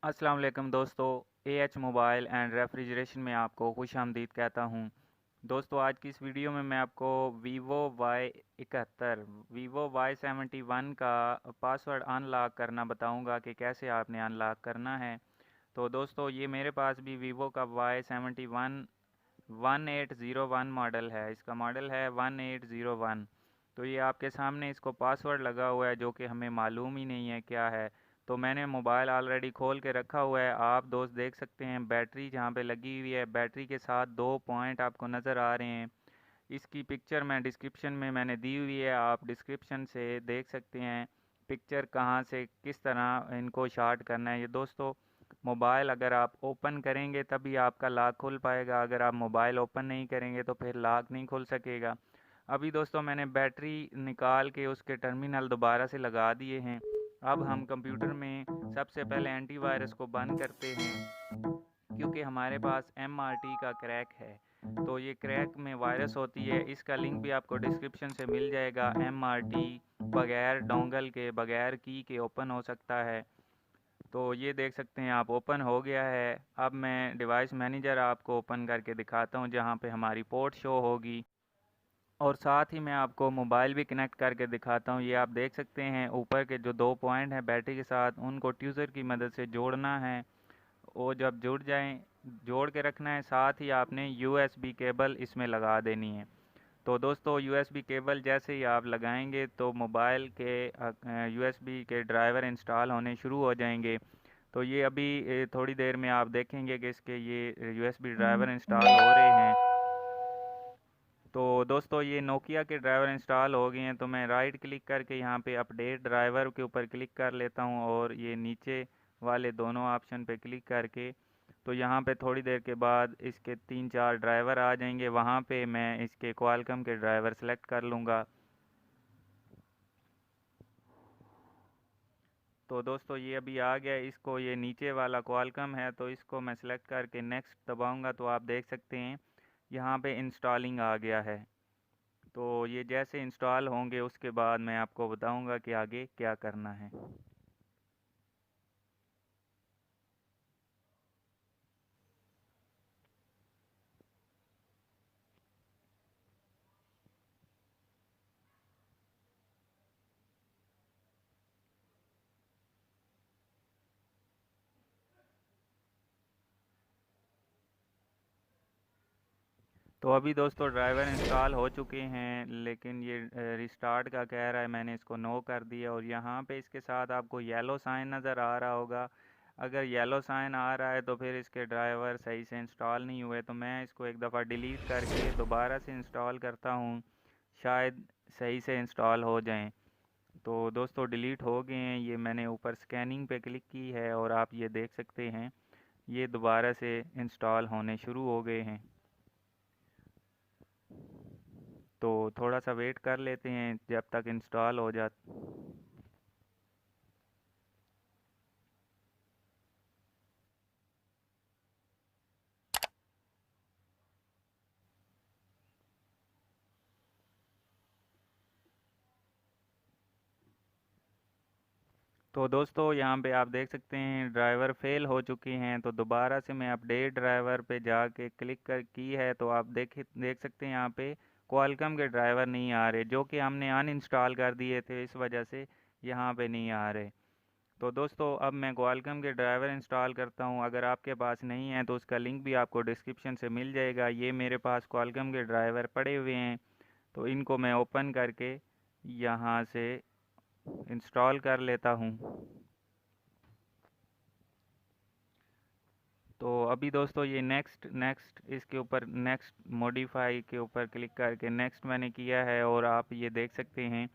अस्सलाम वालेकुम दोस्तों। एएच मोबाइल एंड रेफ्रिजरेशन में आपको खुशामदीद कहता हूँ। दोस्तों, आज की इस वीडियो में मैं आपको वीवो वाई 71 का पासवर्ड अनलॉक करना बताऊंगा कि कैसे आपने अनलॉक करना है। तो दोस्तों, ये मेरे पास भी वीवो का Y71 1801 मॉडल है। इसका मॉडल है 1801। तो ये आपके सामने इसको पासवर्ड लगा हुआ है जो कि हमें मालूम ही नहीं है क्या है। तो मैंने मोबाइल ऑलरेडी खोल के रखा हुआ है। आप दोस्त देख सकते हैं बैटरी जहाँ पे लगी हुई है, बैटरी के साथ दो पॉइंट आपको नज़र आ रहे हैं। इसकी पिक्चर मैं डिस्क्रिप्शन में मैंने दी हुई है, आप डिस्क्रिप्शन से देख सकते हैं पिक्चर कहाँ से किस तरह इनको शॉर्ट करना है। ये दोस्तों, मोबाइल अगर आप ओपन करेंगे तभी आपका लॉक खुल पाएगा। अगर आप मोबाइल ओपन नहीं करेंगे तो फिर लॉक नहीं खुल सकेगा। अभी दोस्तों मैंने बैटरी निकाल के उसके टर्मिनल दोबारा से लगा दिए हैं। अब हम कंप्यूटर में सबसे पहले एंटीवायरस को बंद करते हैं, क्योंकि हमारे पास MRT का क्रैक है। तो ये क्रैक में वायरस होती है। इसका लिंक भी आपको डिस्क्रिप्शन से मिल जाएगा। MRT बगैर डोंगल के, बगैर की के ओपन हो सकता है। तो ये देख सकते हैं आप, ओपन हो गया है। अब मैं डिवाइस मैनेजर आपको ओपन करके दिखाता हूँ जहाँ पे हमारी पोर्ट शो होगी, और साथ ही मैं आपको मोबाइल भी कनेक्ट करके दिखाता हूँ। ये आप देख सकते हैं ऊपर के जो दो पॉइंट हैं बैटरी के साथ, उनको ट्यूज़र की मदद से जोड़ना है। वो जब जुड़ जाएं, जोड़ के रखना है। साथ ही आपने USB केबल इसमें लगा देनी है। तो दोस्तों, USB केबल जैसे ही आप लगाएंगे तो मोबाइल के USB के ड्राइवर इंस्टॉल होने शुरू हो जाएंगे। तो ये अभी थोड़ी देर में आप देखेंगे कि इसके ये USB ड्राइवर इंस्टॉल हो रहे हैं। तो दोस्तों, ये नोकिया के ड्राइवर इंस्टॉल हो गए हैं। तो मैं राइट क्लिक करके यहाँ पे अपडेट ड्राइवर के ऊपर क्लिक कर लेता हूँ, और ये नीचे वाले दोनों ऑप्शन पे क्लिक करके तो यहाँ पे थोड़ी देर के बाद इसके 3-4 ड्राइवर आ जाएंगे। वहाँ पे मैं इसके क्वालकम के ड्राइवर सेलेक्ट कर लूँगा। तो दोस्तों, ये अभी आ गया। इसको, ये नीचे वाला क्वालकम है तो इसको मैं सेलेक्ट करके नेक्स्ट दबाऊँगा तो आप देख सकते हैं यहाँ पे इंस्टॉलिंग आ गया है। तो ये जैसे इंस्टॉल होंगे उसके बाद मैं आपको बताऊंगा कि आगे क्या करना है। तो अभी दोस्तों ड्राइवर इंस्टॉल हो चुके हैं, लेकिन ये रिस्टार्ट का कह रहा है। मैंने इसको नो कर दिया, और यहाँ पे इसके साथ आपको येलो साइन नज़र आ रहा होगा। अगर येलो साइन आ रहा है तो फिर इसके ड्राइवर सही से इंस्टॉल नहीं हुए। तो मैं इसको एक दफ़ा डिलीट करके दोबारा से इंस्टॉल करता हूँ, शायद सही से इंस्टॉल हो जाएं। तो दोस्तों, डिलीट हो गए हैं। ये मैंने ऊपर स्कैनिंग पे क्लिक की है और आप ये देख सकते हैं ये दोबारा से इंस्टॉल होने शुरू हो गए हैं। तो थोड़ा सा वेट कर लेते हैं जब तक इंस्टॉल हो जाता। तो दोस्तों, यहाँ पे आप देख सकते हैं ड्राइवर फेल हो चुके हैं। तो दोबारा से मैं अपडेट ड्राइवर पे जाके क्लिक कर की है तो आप देख सकते हैं यहाँ पे क्वालकम के ड्राइवर नहीं आ रहे, जो कि हमने अनइंस्टॉल कर दिए थे, इस वजह से यहाँ पे नहीं आ रहे। तो दोस्तों, अब मैं क्वालकम के ड्राइवर इंस्टॉल करता हूँ। अगर आपके पास नहीं है तो उसका लिंक भी आपको डिस्क्रिप्शन से मिल जाएगा। ये मेरे पास क्वालकम के ड्राइवर पड़े हुए हैं, तो इनको मैं ओपन करके यहाँ से इंस्टॉल कर लेता हूँ। तो अभी दोस्तों, ये नेक्स्ट नेक्स्ट इसके ऊपर नेक्स्ट मॉडिफाई के ऊपर क्लिक करके नेक्स्ट मैंने किया है, और आप ये देख सकते हैं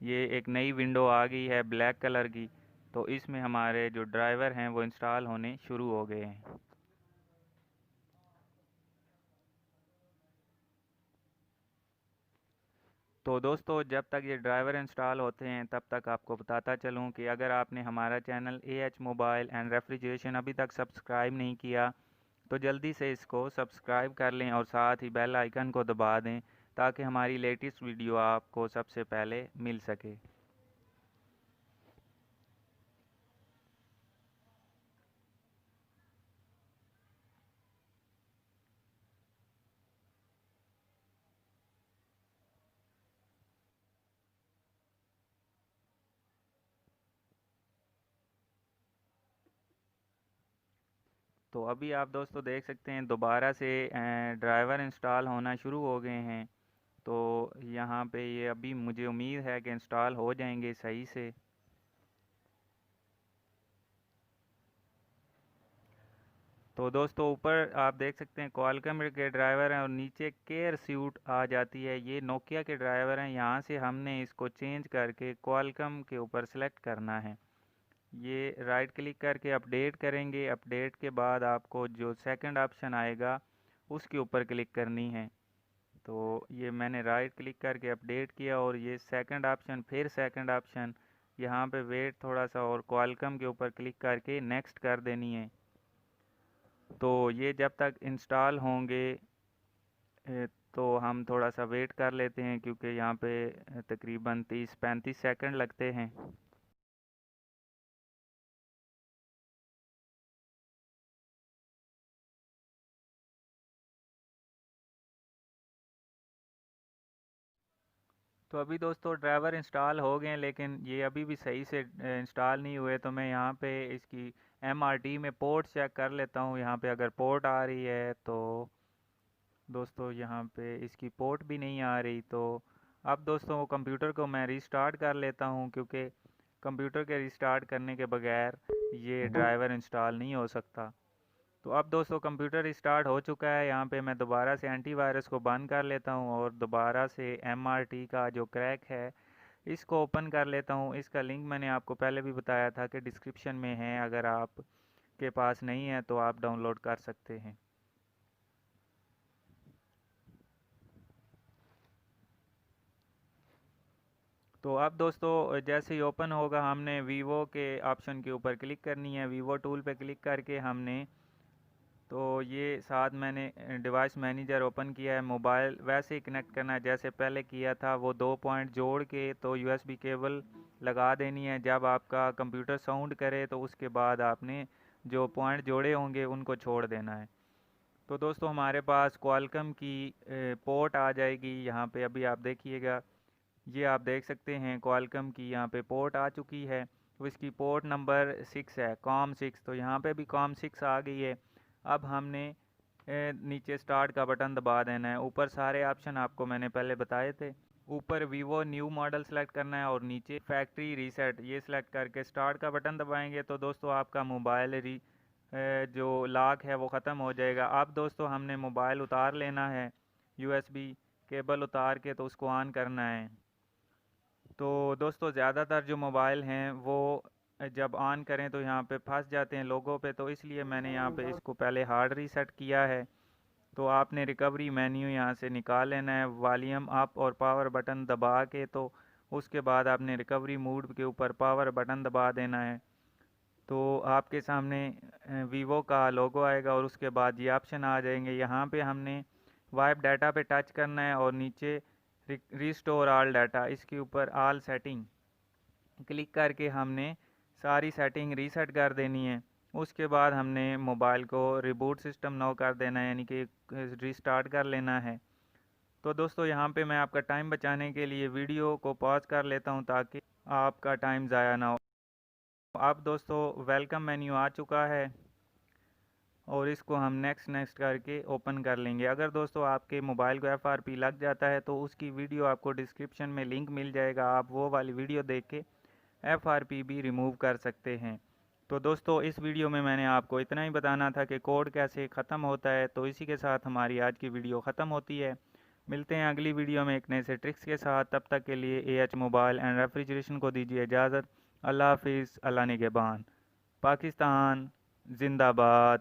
ये एक नई विंडो आ गई है ब्लैक कलर की। तो इसमें हमारे जो ड्राइवर हैं वो इंस्टॉल होने शुरू हो गए हैं। तो दोस्तों, जब तक ये ड्राइवर इंस्टॉल होते हैं तब तक आपको बताता चलूँ कि अगर आपने हमारा channel AH mobile and refrigeration अभी तक सब्सक्राइब नहीं किया तो जल्दी से इसको सब्सक्राइब कर लें, और साथ ही बेल आइकन को दबा दें ताकि हमारी लेटेस्ट वीडियो आपको सबसे पहले मिल सके। तो अभी आप दोस्तों देख सकते हैं दोबारा से ड्राइवर इंस्टॉल होना शुरू हो गए हैं। तो यहाँ पे ये अभी मुझे उम्मीद है कि इंस्टॉल हो जाएंगे सही से। तो दोस्तों ऊपर आप देख सकते हैं क्वालकॉम के ड्राइवर हैं और नीचे केयर सूट आ जाती है। ये नोकिया के ड्राइवर हैं। यहाँ से हमने इसको चेंज करके क्वालकॉम के ऊपर सेलेक्ट करना है। ये राइट क्लिक करके अपडेट करेंगे। अपडेट के बाद आपको जो सेकंड ऑप्शन आएगा उसके ऊपर क्लिक करनी है। तो ये मैंने राइट क्लिक करके अपडेट किया और ये सेकंड ऑप्शन, फिर सेकंड ऑप्शन, यहाँ पे वेट थोड़ा सा और क्वालकॉम के ऊपर क्लिक करके नेक्स्ट कर देनी है। तो ये जब तक इंस्टॉल होंगे तो हम थोड़ा सा वेट कर लेते हैं क्योंकि यहाँ पे तकरीबन 30-35 सेकंड लगते हैं। तो अभी दोस्तों ड्राइवर इंस्टॉल हो गए हैं लेकिन ये अभी भी सही से इंस्टॉल नहीं हुए। तो मैं यहाँ पे इसकी MRT में पोर्ट चेक कर लेता हूँ। यहाँ पे अगर पोर्ट आ रही है तो दोस्तों यहाँ पे इसकी पोर्ट भी नहीं आ रही। तो अब दोस्तों कंप्यूटर को मैं रिस्टार्ट कर लेता हूँ क्योंकि कंप्यूटर के रिस्टार्ट करने के बगैर ये ड्राइवर इंस्टॉल नहीं हो सकता। तो अब दोस्तों कंप्यूटर रिस्टार्ट हो चुका है। यहाँ पे मैं दोबारा से एंटीवायरस को बंद कर लेता हूँ और दोबारा से MRT का जो क्रैक है इसको ओपन कर लेता हूँ। इसका लिंक मैंने आपको पहले भी बताया था कि डिस्क्रिप्शन में है, अगर आप के पास नहीं है तो आप डाउनलोड कर सकते हैं। तो अब दोस्तों जैसे ही ओपन होगा हमने वीवो के ऑप्शन के ऊपर क्लिक करनी है। वीवो टूल पे क्लिक करके हमने तो ये साथ मैंने डिवाइस मैनेजर ओपन किया है। मोबाइल वैसे ही कनेक्ट करना है जैसे पहले किया था। वो 2 पॉइंट जोड़ के तो USB केबल लगा देनी है। जब आपका कंप्यूटर साउंड करे तो उसके बाद आपने जो पॉइंट जोड़े होंगे उनको छोड़ देना है। तो दोस्तों हमारे पास क्वालकॉम की पोर्ट आ जाएगी। यहाँ पे अभी आप देखिएगा, ये आप देख सकते हैं क्वालकॉम की यहाँ पे पोर्ट आ चुकी है। तो इसकी पोर्ट नंबर 6 है, COM6। तो यहाँ पे भी COM6 आ गई है। अब हमने नीचे स्टार्ट का बटन दबा देना है। ऊपर सारे ऑप्शन आपको मैंने पहले बताए थे। ऊपर वीवो न्यू मॉडल सेलेक्ट करना है और नीचे फैक्ट्री रीसेट ये सिलेक्ट करके स्टार्ट का बटन दबाएंगे तो दोस्तों आपका मोबाइल जो लॉक है वो ख़त्म हो जाएगा। अब दोस्तों हमने मोबाइल उतार लेना है, USB केबल उतार के तो उसको ऑन करना है। तो दोस्तों ज़्यादातर जो मोबाइल हैं वो जब ऑन करें तो यहाँ पे फंस जाते हैं लोगों पे, तो इसलिए मैंने यहाँ पे इसको पहले हार्ड रीसेट किया है। तो आपने रिकवरी मेन्यू यहाँ से निकाल लेना है, वॉल्यूम अप और पावर बटन दबा के। तो उसके बाद आपने रिकवरी मोड के ऊपर पावर बटन दबा देना है। तो आपके सामने वीवो का लोगो आएगा और उसके बाद ये ऑप्शन आ जाएंगे। यहाँ पे हमने वाइप डाटा पे टच करना है और नीचे रिस्टोर ऑल डाटा इसके ऊपर ऑल सेटिंग क्लिक करके हमने सारी सेटिंग रीसेट कर देनी है। उसके बाद हमने मोबाइल को रिबूट सिस्टम नो कर देना है, यानी कि रिस्टार्ट कर लेना है। तो दोस्तों यहाँ पे मैं आपका टाइम बचाने के लिए वीडियो को पॉज कर लेता हूँ ताकि आपका टाइम ज़ाया ना हो। अब दोस्तों वेलकम मेन्यू आ चुका है और इसको हम नेक्स्ट करके ओपन कर लेंगे। अगर दोस्तों आपके मोबाइल को FRP लग जाता है तो उसकी वीडियो आपको डिस्क्रिप्शन में लिंक मिल जाएगा, आप वो वाली वीडियो देख के FRP भी रिमूव कर सकते हैं। तो दोस्तों इस वीडियो में मैंने आपको इतना ही बताना था कि कोड कैसे ख़त्म होता है। तो इसी के साथ हमारी आज की वीडियो ख़त्म होती है। मिलते हैं अगली वीडियो में एक नए से ट्रिक्स के साथ। तब तक के लिए AH मोबाइल एंड रेफ्रिजरेशन को दीजिए इजाज़त। अल्लाह हाफिज़, अल्लाह निगहबान। पाकिस्तान जिंदाबाद।